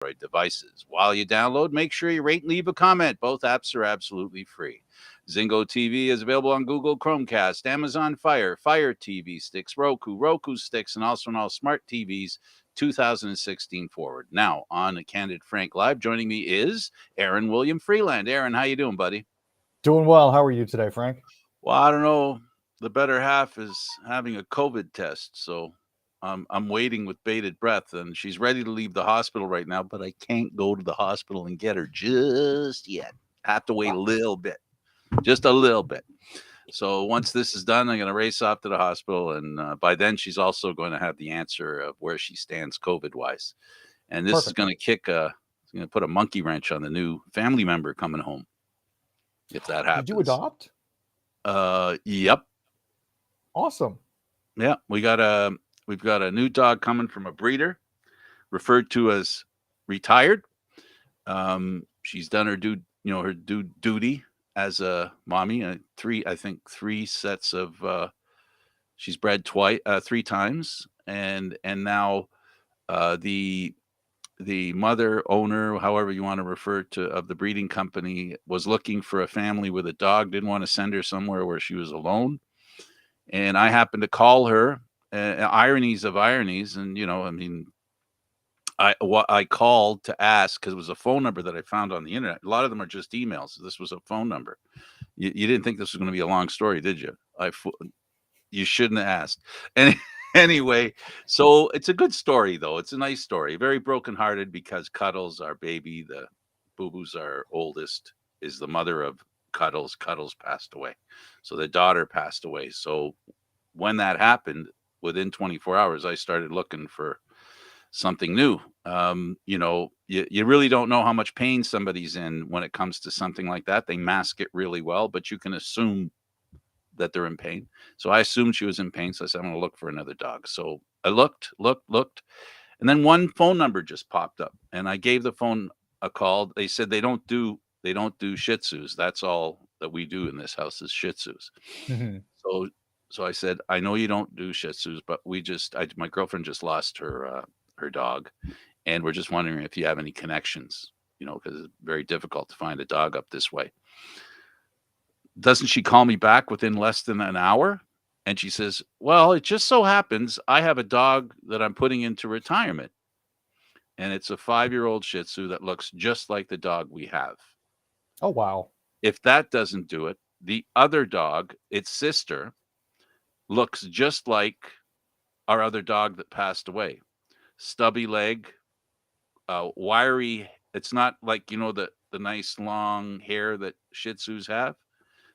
Android devices. While you download, make sure you rate and leave a comment. Both apps are absolutely free. Zingo TV is available on Google Chromecast, Amazon Fire TV sticks, Roku sticks, and also on all smart TVs 2016 forward. Now, on Candid Frank Live, joining me is Aaron William Freeland. Aaron, how you doing, buddy? Doing well. How are you today, Frank? Well, I don't know. The better half is having a COVID test, so I'm waiting with bated breath, and she's ready to leave the hospital right now, but I can't go to the hospital and get her just yet. I have to wait a little bit, just a little bit. So once this is done, I'm going to race off to the hospital, and by then she's also going to have the answer of where she stands COVID wise. And this is Perfect. going to it's going to put a monkey wrench on the new family member coming home if that Did you happens. adopt? Yep. Awesome. Yeah, we've got a new dog coming from a breeder, referred to as retired. She's done her duty as a mommy. I think three sets of she's bred twice, three times, and now the mother owner, however you want to refer to, of the breeding company, was looking for a family with a dog. Didn't want to send her somewhere where she was alone, and I happened to call her. Ironies of ironies, and I mean, I called to ask because it was a phone number that I found on the internet. A lot of them are just emails. This was a phone number. You didn't think this was going to be a long story, did you? You shouldn't have asked. And anyway, so it's a good story though. It's a nice story. Very brokenhearted because Cuddles, our baby, the Boo Boo's our oldest, is the mother of Cuddles. Cuddles passed away, so the daughter passed away. So when that happened, within 24 hours, I started looking for something new. You really don't know how much pain somebody's in when it comes to something like that. They mask it really well, but you can assume that they're in pain. So I assumed she was in pain. So I said, I'm going to look for another dog. So I looked. And then one phone number just popped up and I gave the phone a call. They said they don't do Shih Tzus. That's all that we do in this house is Shih Tzus. Mhm. So I said, I know you don't do Shih Tzus, but my girlfriend just lost her dog, and we're just wondering if you have any connections, because it's very difficult to find a dog up this way. Doesn't she call me back within less than an hour? And she says, well, it just so happens I have a dog that I'm putting into retirement, and it's a 5-year-old Shih Tzu that looks just like the dog we have. Oh, wow. If that doesn't do it, the other dog, its sister, looks just like our other dog that passed away. Stubby leg, wiry. It's not like the nice long hair that Shih Tzus have.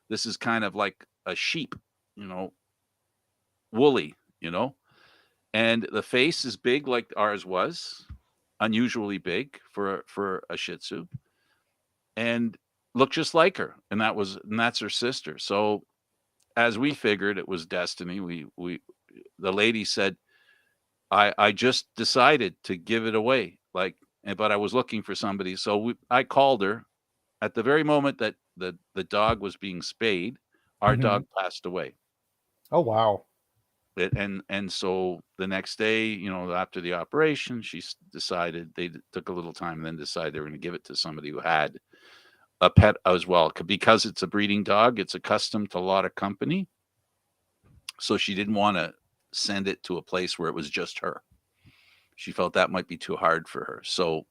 This is kind of like a sheep, you know, woolly, and the face is big like ours was, unusually big for a Shih Tzu, and looked just like her, and that's her sister. So as we figured, it was destiny. We The lady said, I just decided to give it away, but I was looking for somebody, so I called her at the very moment that the dog was being spayed. Our Mhm. dog passed away. Oh, wow. And so the next day, after the operation, decided took a little time and then decided they were going to give it to somebody who had a pet as well, because it's a breeding dog. It's accustomed to a lot of company, so she didn't want to send it to a place where it was just her. She felt that might be too hard for her. So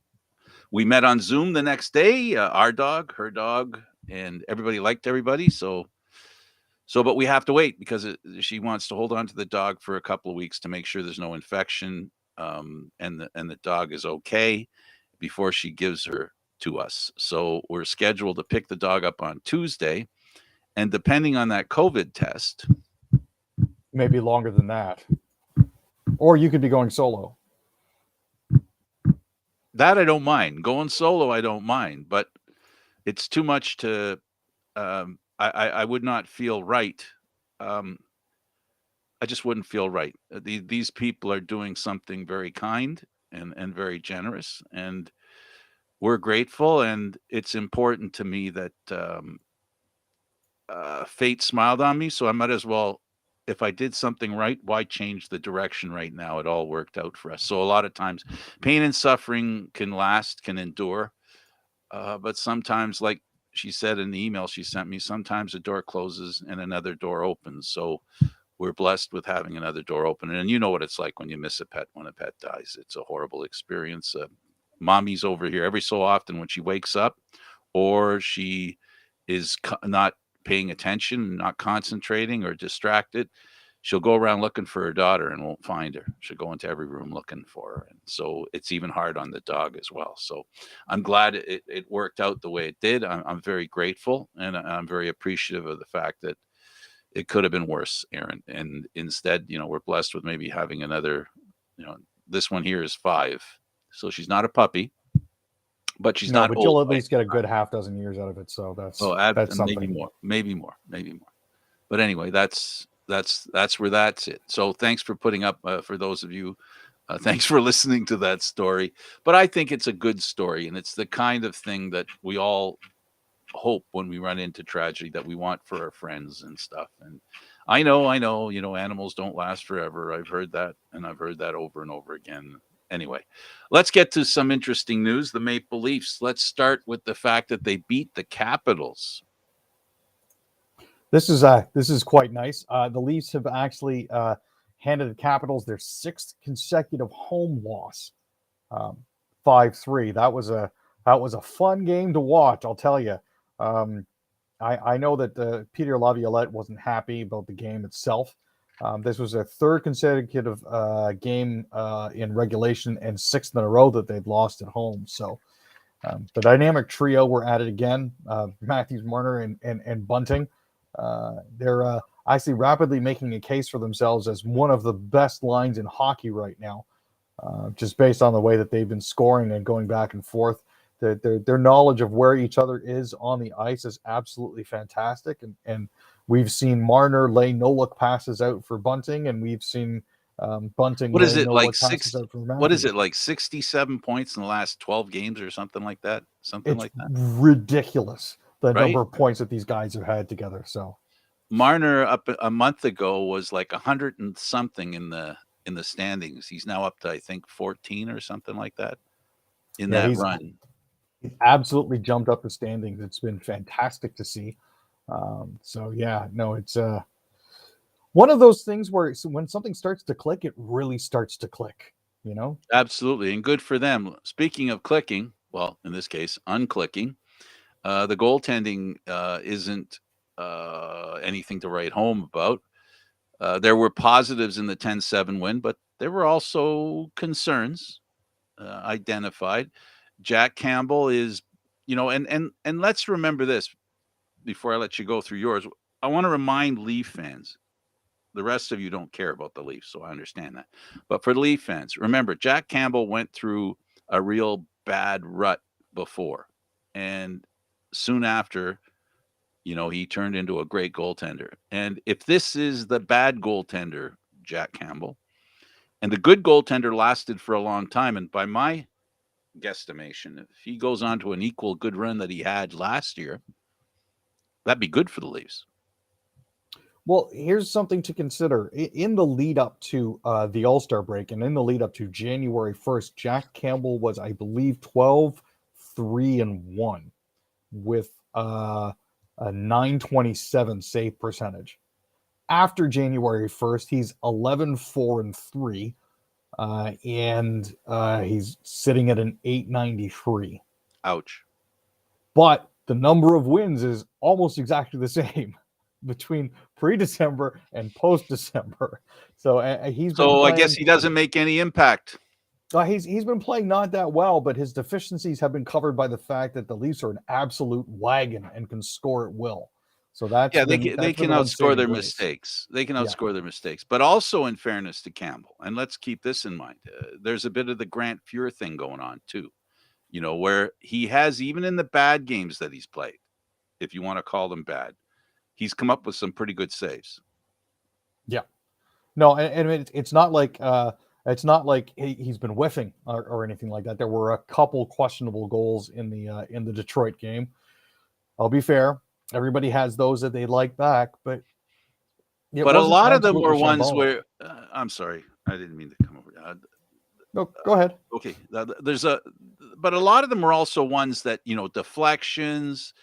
we met on Zoom the next day, our dog, her dog, and everybody liked everybody. But we have to wait because she wants to hold on to the dog for a couple of weeks to make sure there's no infection, and the dog is okay before she gives her to us. So we're scheduled to pick the dog up on Tuesday, and depending on that COVID test, Maybe longer than that. Or you could be going solo. that I don't mind. Going solo, I don't mind, but it's too much to. I would not feel right. Um, I just wouldn't feel right. These people are doing something very kind and very generous, and we're grateful. And it's important to me that fate smiled on me, so I might as well. if I did something right, why change the direction right now? It all worked out for us. So a lot of times, pain and suffering can last, can endure, but sometimes, like she said in the email she sent me, sometimes a door closes and another door opens. So we're blessed with having another door open. And you know what it's like when you miss a pet, when a pet dies. It's a horrible experience. Mommy's over here every so often when she wakes up or she is not paying attention, not concentrating or distracted. She'll go around looking for her daughter and won't find her. She'll go into every room looking for her. And so it's even hard on the dog as well. So I'm glad it worked out the way it did. I'm very grateful and I'm very appreciative of the fact that it could have been worse, Aaron. And instead, we're blessed with maybe having another, this one here is 5. So she's not a puppy, but she's No, not but old. you'll at least get a good half dozen years out of it. So that's Maybe something. more, maybe more, maybe more. But anyway, that's where that's it. So thanks for putting up for those of you. Thanks for listening to that story. But I think it's a good story, and it's the kind of thing that we all hope when we run into tragedy that we want for our friends and stuff. And I know, animals don't last forever. I've heard that, and I've heard that over and over again. Anyway, let's get to some interesting news. The Maple Leafs. Let's start with the fact that they beat the Capitals. This is quite nice. The Leafs have actually handed the Capitals their 6th consecutive home loss, 5-3. That was a fun game to watch. I'll tell you. I know that Peter Laviolette wasn't happy about the game itself. This was their 3rd consecutive game in regulation and 6th in a row that they'd lost at home. So the dynamic trio were at it again. Matthews, Marner, and Bunting. They're actually rapidly making a case for themselves as one of the best lines in hockey right now, just based on the way that they've been scoring and going back and forth. Their knowledge of where each other is on the ice is absolutely fantastic. And we've seen Marner lay no-look passes out for Bunting, and we've seen Bunting What is lay it like no-look passes out for Matthews. What is it like 67 points in the last 12 games or something like that? It's ridiculous the right? number of points that these guys have had together. So Marner up a month ago was like 100 and something in the standings. He's now up to I think 14 or something like that in yeah, that he's run. absolutely jumped up the standings. It's been fantastic to see. So yeah, no, it's one of those things where when something starts to click, it really starts to click. Absolutely, and good for them. Speaking of clicking, well, in this case, unclicking, the goaltending isn't anything to write home about. There were positives in the 10-7 win, but there were also concerns identified. Jack Campbell is, and let's remember this before I let you go through yours. I want to remind Leaf fans. The rest of you don't care about the Leafs, so I understand that. But for Leaf fans, remember Jack Campbell went through a real bad rut before, and soon after, he turned into a great goaltender. And if this is the bad goaltender, Jack Campbell, and the good goaltender lasted for a long time, and by my guesstimation, if he goes on to an equal good run that he had last year, that'd be good for the Leafs. Well, here's something to consider. In the lead up to the All-Star break and in the lead up to January 1st, Jack Campbell was, I believe, 12-3-1 with a 927 save percentage. After January 1st, he's 11-4-3, and he's sitting at an 893. Ouch. But the number of wins is almost exactly the same between pre-December and post-December. So he's been playing, I guess he doesn't make any impact. he's been playing not that well, but his deficiencies have been covered by the fact that the Leafs are an absolute wagon and can score at will. So they can outscore their mistakes. They can outscore their mistakes. But also, in fairness to Campbell, and let's keep this in mind, there's a bit of the Grant Fuhr thing going on too. Where he has, even in the bad games that he's played, if you want to call them bad, he's come up with some pretty good saves. Yeah. No, and it's not like he's been whiffing or anything like that. There were a couple questionable goals in the Detroit game. I'll be fair. Everybody has those that they like back, but It But a wasn't lot of them absolutely were ones shambolic. where I'm sorry, I didn't mean to come over. No, go ahead. Okay, but a lot of them were also ones that deflections.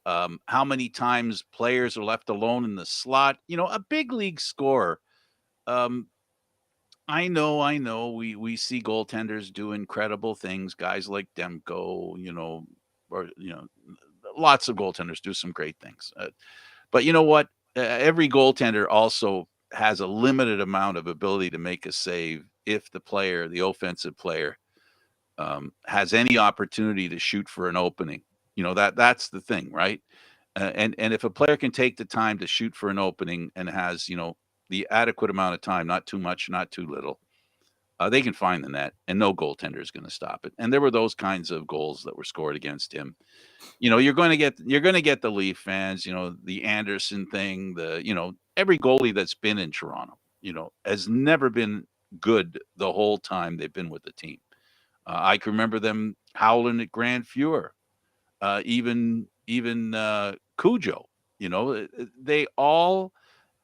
How many times players are left alone in the slot? A big league score. Um, I know. We see goaltenders do incredible things. Guys like Demko, or lots of goaltenders do some great things. But you know what? Every goaltender also has a limited amount of ability to make a save if the offensive player, has any opportunity to shoot for an opening. That's the thing, right? And if a player can take the time to shoot for an opening and has the adequate amount of time, not too much, not too little, they can find the net, and no goaltender is going to stop it. And there were those kinds of goals that were scored against him. You're going to get the Leaf fans, the Anderson thing, every goalie that's been in Toronto, has never been good the whole time they've been with the team. I can remember them howling at Grand Fuhr, even Cujo. They all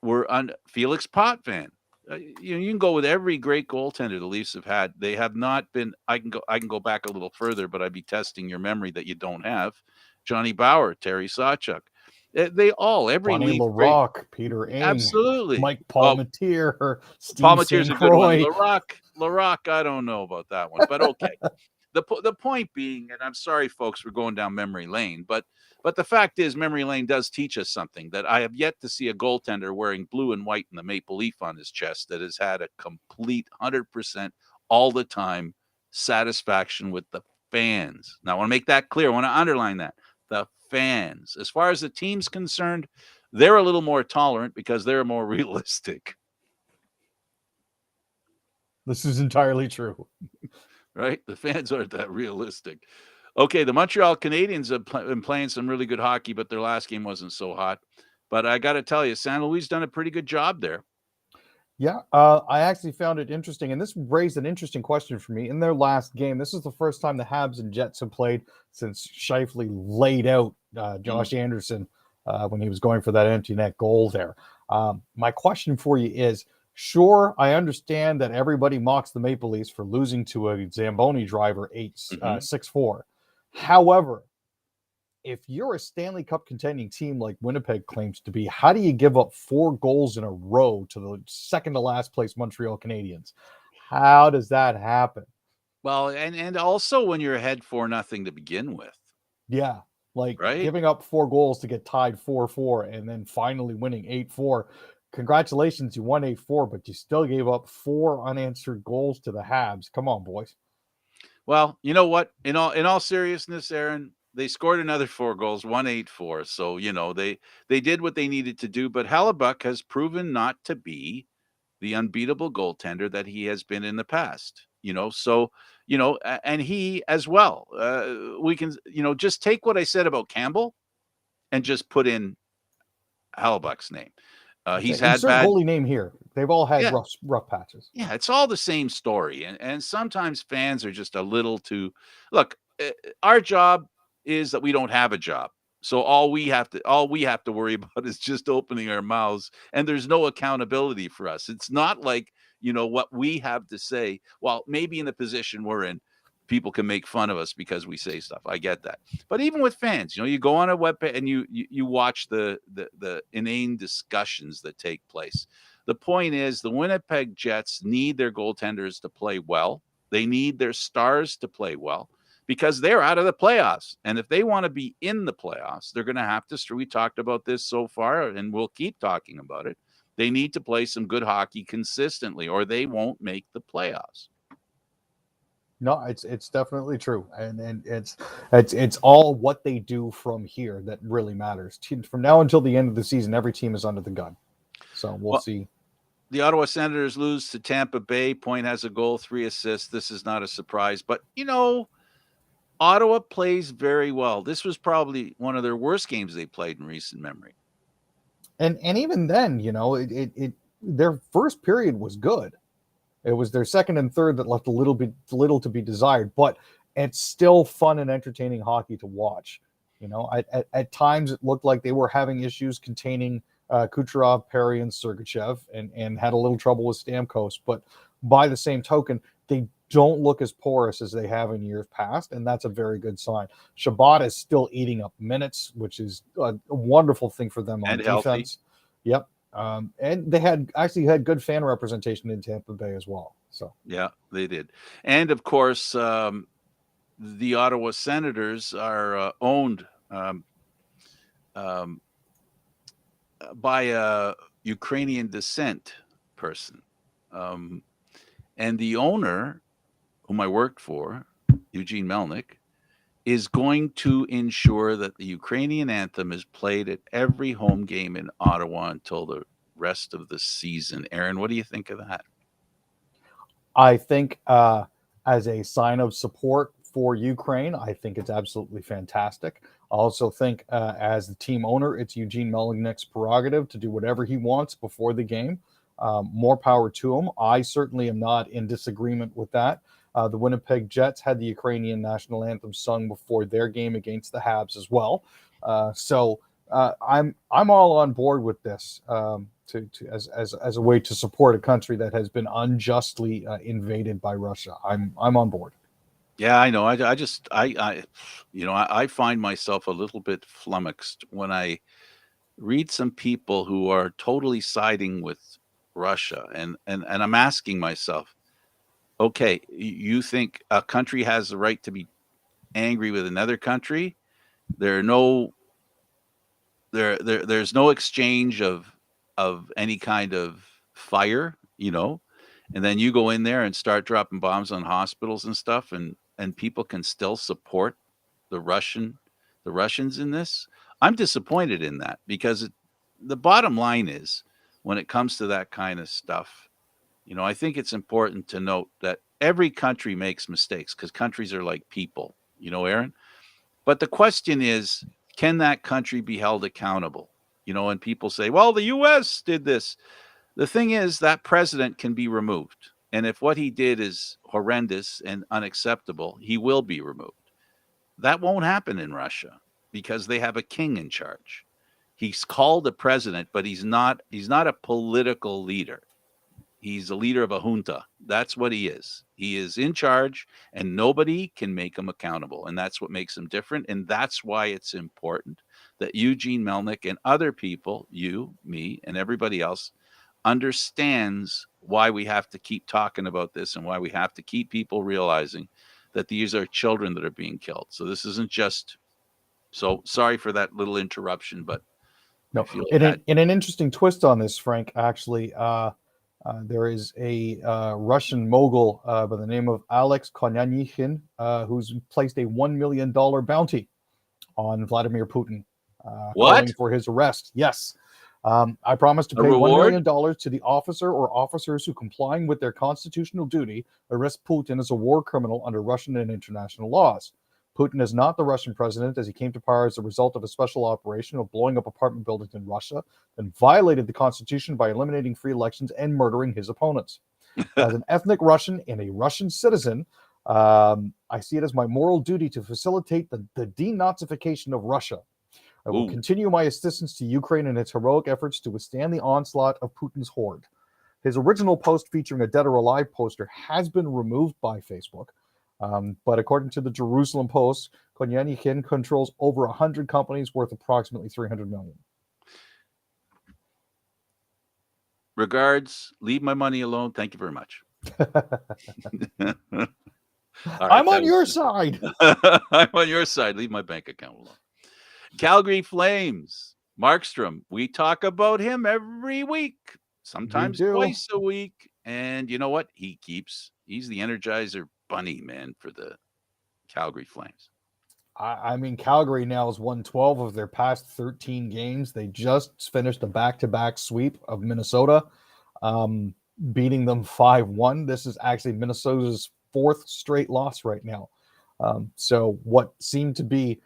were on Felix Potvin. You can go with every great goaltender the Leafs have had. They have not been. I can go back a little further, but I'd be testing your memory that you don't have. Johnny Bauer, Terry Sawchuk. They all every Bonnie Leaf great. LaRock, Peter Ing, Absolutely. Mike Oh, Palmetier, Steve Palmetier's St. a good one. Croix. LaRock, I don't know about that one, but okay. The point being, and I'm sorry, folks, we're going down memory lane, but the fact is, memory lane does teach us something that I have yet to see a goaltender wearing blue and white and the maple leaf on his chest that has had a complete 100% all the time satisfaction with the fans. Now, I want to make that clear. I want to underline that. The fans. As far as the team's concerned, they're a little more tolerant because they're more realistic. This is entirely true. Right? The fans aren't that realistic. Okay, the Montreal Canadiens have been playing some really good hockey, but their last game wasn't so hot. But I got to tell you, San Luis done a pretty good job there. Yeah, I actually found it interesting, and this raised an interesting question for me. In their last game, this is the first time the Habs and Jets have played since Scheifele laid out Josh Anderson when he was going for that empty net goal there. My question for you is, sure, I understand that everybody mocks the Maple Leafs for losing to a Zamboni driver 6-4. However, if you're a Stanley Cup contending team like Winnipeg claims to be, how do you give up 4 goals in a row to the second to last place Montreal Canadiens? How does that happen? Well, and also when you're ahead 4-0 to begin with. Yeah, like right? Giving up 4 goals to get tied 4-4 and then finally winning 8-4. Congratulations, you won 8-4, but you still gave up 4 unanswered goals to the Habs. Come on, boys. Well, you know what? In all seriousness, Aaron, they scored another 4 goals, 1-8-4. So, they did what they needed to do, but Hellebuck has proven not to be the unbeatable goaltender that he has been in the past. So, and he as well. We can, just take what I said about Campbell and just put in Hellebuck's name. He's had Insert bad. goalie name here. They've all had Yeah. rough patches. Yeah, it's all the same story, and sometimes fans are just a little too. Look, our job is that we don't have a job, so all we have to worry about is just opening our mouths, and there's no accountability for us. It's not like what we have to say. Well, maybe in the position we're in, people can make fun of us because we say stuff. I get that, but even with fans, you go on a web page and you watch the inane discussions that take place. The point is, the Winnipeg Jets need their goaltenders to play well. They need their stars to play well because they're out of the playoffs. And if they want to be in the playoffs, they're going to have to. We talked about this so far, and we'll keep talking about it. They need to play some good hockey consistently, or they won't make the playoffs. No, it's definitely true, and it's all what they do from here that really matters. From now until the end of the season, every team is under the gun. So we'll see. The Ottawa Senators lose to Tampa Bay. Point has a goal, 3 assists. This is not a surprise, but Ottawa plays very well. This was probably one of their worst games they played in recent memory. And even then, their first period was good. It was their second and third that left a little to be desired, but it's still fun and entertaining hockey to watch. At times it looked like they were having issues containing Kucherov, Perry, and Sergachev, and had a little trouble with Stamkos. But by the same token, they don't look as porous as they have in years past, and that's a very good sign. Shabbat is still eating up minutes, which is a wonderful thing for them on And healthy. defense. Yep. And they had good fan representation in Tampa Bay as well. So Yeah, they did. And of course, the Ottawa Senators are owned um, by a Ukrainian descent person. Um, and the owner, whom I worked for, Eugene Melnick, is going to ensure that the Ukrainian anthem is played at every home game in Ottawa until the rest of the season. Aaron, what do you think of that? I think as a sign of support for Ukraine, I think it's absolutely fantastic. I also think as the team owner, it's Eugene Melnick's prerogative to do whatever he wants before the game. More power to him. I certainly am not in disagreement with that. The Winnipeg Jets had the Ukrainian national anthem sung before their game against the Habs as well. So I'm all on board with this. As a way to support a country that has been unjustly invaded by Russia. I'm on board. Yeah, I know. I find myself a little bit flummoxed when I read some people who are totally siding with Russia, and I'm asking myself, okay, you think a country has the right to be angry with another country? There are no there's no exchange of any kind of fire, and then you go in there and start dropping bombs on hospitals and stuff, and people can still support the Russians in this. I'm disappointed in that because the bottom line is when it comes to that kind of stuff, I think it's important to note that every country makes mistakes because countries are like people, Aaron. But the question is, can that country be held accountable? And people say, well, the US did this. The thing is, that president can be removed. And if what he did is horrendous and unacceptable, he will be removed. That won't happen in Russia because they have a king in charge. He's called a president, but he's not a political leader. He's a leader of a junta. That's what he is. He is in charge, and nobody can make him accountable. And that's what makes him different. And that's why it's important that Eugene Melnick and other people, you, me, and everybody else, understands why we have to keep talking about this and why we have to keep people realizing that these are children that are being killed. So this isn't just. So sorry for that little interruption, but I No, feel in that. an interesting twist on this, Frank, actually, there is a Russian mogul by the name of Alex Konyanikhin who's placed a $1 million bounty on Vladimir Putin, calling What? for his arrest. Yes. I promise to A pay $1 reward? million to the officer or officers who, complying with their constitutional duty, arrest Putin as a war criminal under Russian and international laws. Putin is not the Russian president, as he came to power as a result of a special operation of blowing up apartment buildings in Russia and violated the constitution by eliminating free elections and murdering his opponents. As an ethnic Russian and a Russian citizen, I see it as my moral duty to facilitate the denazification of Russia. I will Ooh. continue my assistance to Ukraine in its heroic efforts to withstand the onslaught of Putin's horde. His original post featuring a Dead or Alive poster has been removed by Facebook. But according to the Jerusalem Post, Konyanikhin controls over 100 companies worth approximately $300 million. Regards, leave my money alone. Thank you very much. All right, I'm on your side. I'm on your side. Leave my bank account alone. Calgary Flames, Markstrom. We talk about him every week, sometimes twice a week. And you know what? He's the Energizer Bunny, man, for the Calgary Flames. I mean, Calgary now has won 12 of their past 13 games. They just finished a back-to-back sweep of Minnesota, beating them 5-1. This is actually Minnesota's fourth straight loss right now. So what seemed to be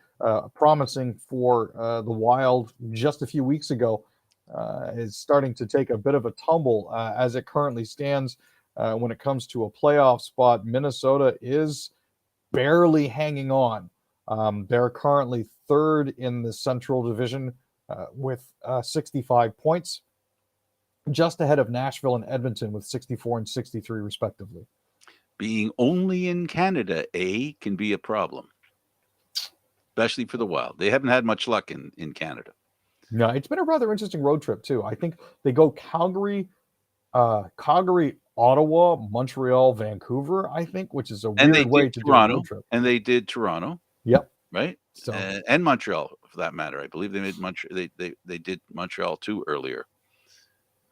promising for the Wild just a few weeks ago is starting to take a bit of a tumble as it currently stands. When it comes to a playoff spot, Minnesota is barely hanging on. They're currently third in the Central Division with 65 points, just ahead of Nashville and Edmonton with 64 and 63 respectively. Being only in Canada, can be a problem, especially for the Wild. They haven't had much luck in Canada. No, it's been a rather interesting road trip too. I think they go Calgary, Ottawa, Montreal, Vancouver, I think, which is a And they weird did way to do a Toronto, road trip. and they did Toronto, Yep. right? So And Montreal, for that matter. I believe they made Montreal. They did Montreal too earlier.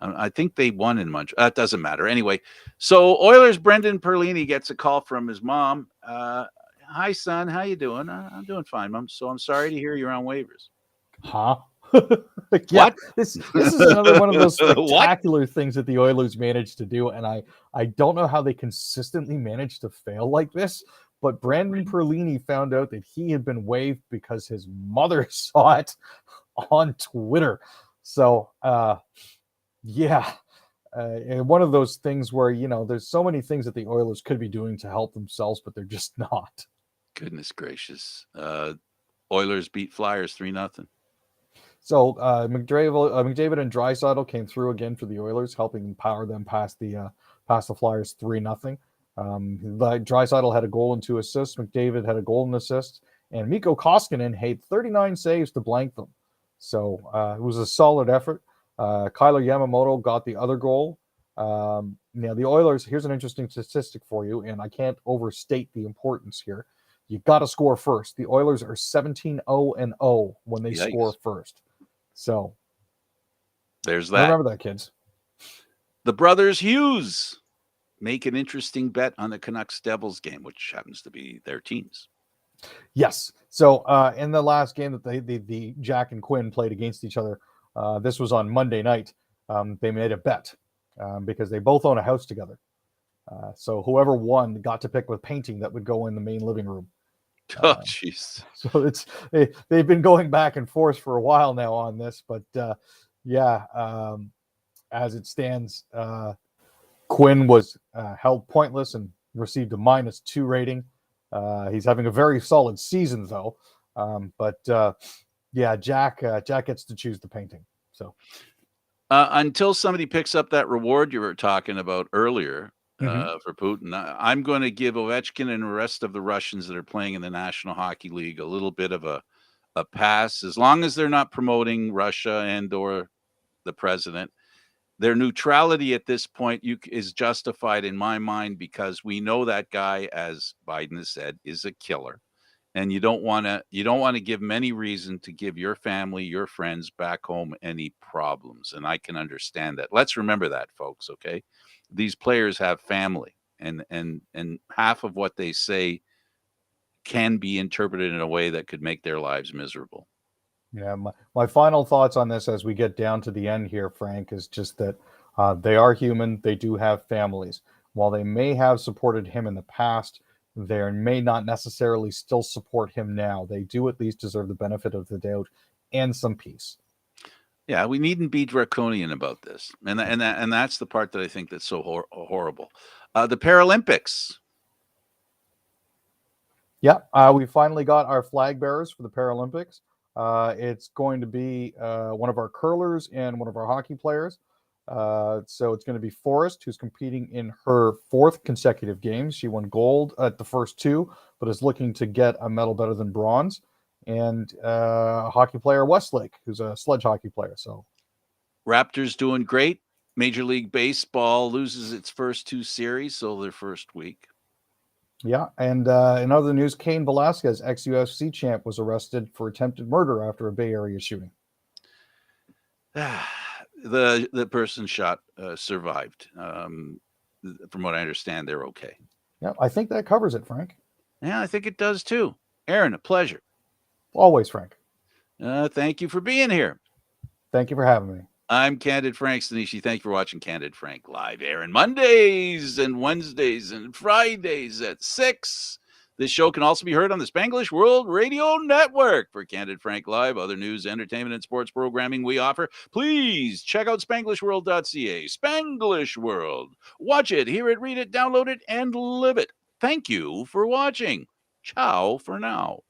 I think they won in Montreal. It doesn't matter anyway. So Oilers' Brendan Perlini gets a call from his mom. Hi, son. How you doing? I'm doing fine, Mom. So I'm sorry to hear you're on waivers. huh? Yeah, What? this is another one of those What? spectacular things that the Oilers managed to do, and I don't know how they consistently manage to fail like this. But Brandon Perlini found out that he had been waived because his mother saw it on Twitter. So, yeah, and one of those things where there's so many things that the Oilers could be doing to help themselves, but they're just not. Goodness gracious. Oilers beat Flyers 3-0. So McDavid and Draisaitl came through again for the Oilers, helping power them past the Flyers 3-0. Draisaitl had a goal and 2 assists. McDavid had a goal and assist, and Mikko Koskinen had 39 saves to blank them. So it was a solid effort. Kyler Yamamoto got the other goal. Now the Oilers. Here's an interesting statistic for you, and I can't overstate the importance here. You got to score first. The Oilers are 17-0-0 when they score first. So there's that. Remember that, kids. The brothers Hughes make an interesting bet on the Canucks Devils game, which happens to be their teams. Yes. So in the last game that the Jack and Quinn played against each other, this was on Monday night. They made a bet because they both own a house together. So whoever won got to pick with painting that would go in the main living room. Oh, jeez. So they've been going back and forth for a while now on this, but as it stands, Quinn was held pointless and received a -2 rating. He's having a very solid season though, Jack gets to choose the painting. So until somebody picks up that reward you were talking about earlier. For Putin, I'm going to give Ovechkin and the rest of the Russians that are playing in the National Hockey League a little bit of a pass, as long as they're not promoting Russia and or the president. Their neutrality at this point is justified in my mind, because we know that guy, as Biden has said, is a killer, and you don't want to give him any reason to give your family, your friends back home any problems. And I can understand that. Let's remember that, folks. Okay. These players have family, and half of what they say can be interpreted in a way that could make their lives miserable. Yeah, my final thoughts on this as we get down to the end here, Frank, is just that they are human. They do have families. While they may have supported him in the past, they may not necessarily still support him now. They do at least deserve the benefit of the doubt and some peace. Yeah, we needn't be draconian about this, and that's the part that I think that's so horrible. The Paralympics. Yeah, we finally got our flag bearers for the Paralympics. It's going to be one of our curlers and one of our hockey players. So it's going to be Forrest, who's competing in her 4th consecutive games. She won gold at the first 2, but is looking to get a medal better than bronze. And hockey player Westlake, who's a sledge hockey player. So Raptors doing great. Major League Baseball loses its first 2 series, so their first week. Yeah, and in other news, Cain Velasquez, ex-UFC champ, was arrested for attempted murder after a Bay Area shooting. The person shot survived. From what I understand, they're okay. Yeah, I think that covers it, Frank. Yeah, I think it does too. Aaron, a pleasure. Always, Frank. Thank you for being here. Thank you for having me. I'm Candid Frank Stanisci. Thank you for watching Candid Frank Live, Aaron. Mondays and Wednesdays and Fridays at 6. This show can also be heard on the Spanglish World Radio Network. For Candid Frank Live, other news, entertainment, and sports programming we offer, please check out SpanglishWorld.ca. Spanglish World. Watch it, hear it, read it, download it, and live it. Thank you for watching. Ciao for now.